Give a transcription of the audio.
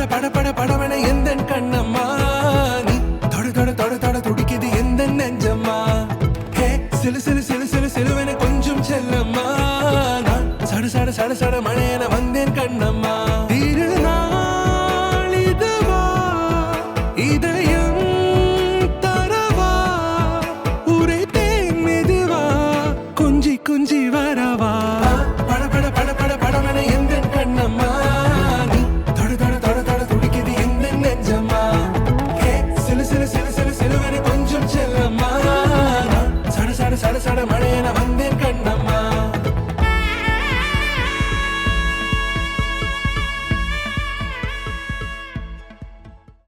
படவன எந்தன் கண்ணம்மா நீ தொட தொட தொட தொட துடிக்குது எந்த நெஞ்சம்மா ஹே சிலு சிலு சிலு சிலு சிலுவென கொஞ்சம் செல்லம்மா நான் சட சட சட சட மழையென வந்தேன் கண்ணம்மா திருநாள் இதுவா இதயம் தரவா உரைத்தேன் மெதுவா கொஞ்சி கொஞ்சி வரவா படவன எந்தன் கண்ணம்மா நீ தொட தொட தொட தொட துடிக்குது எந்த நெஞ்சம்மா ஹே சிலு சிலு சிலு சிலு சிலுவென கொஞ்சம் செல்லம்மா நான் சட சட சட சட மழையென வந்தேன் கண்ணம்மா